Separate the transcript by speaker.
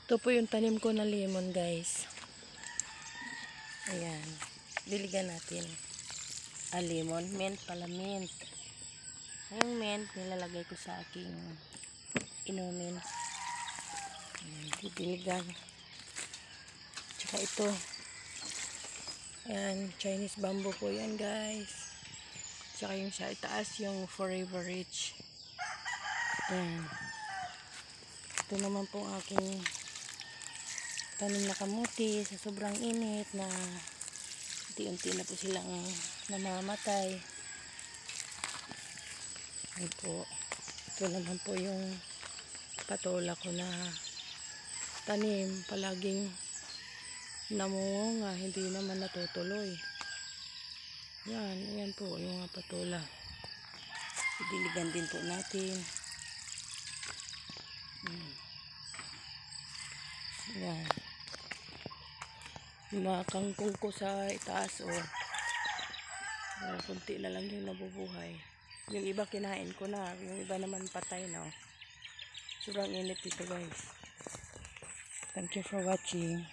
Speaker 1: Ito po yung tanim ko na lemon, guys. Ayan. Diligan natin. Lemon. Mint pala, mint. Yung mint, nilalagay ko sa aking inumin. Ayan, didiligan. Tsaka ito. Ayan, Chinese bamboo po yan, guys. Tsaka yung sa itaas, yung Forever Rich. Ayan. Ito naman po aking tanim na kamuti sa sobrang init na unti-unti na po silang namamatay. Ayan po. Ito naman po yung patola ko na tanim. Palaging namunga, hindi naman natutuloy. Yan, ayan po yung mga patola. Diligan din po natin. Yan. Mga kangkong ko sa itaas, kunti na lang yung nabubuhay. Yung iba kinain ko na, yung iba naman patay na. Sobrang init dito, guys. Thank you for watching.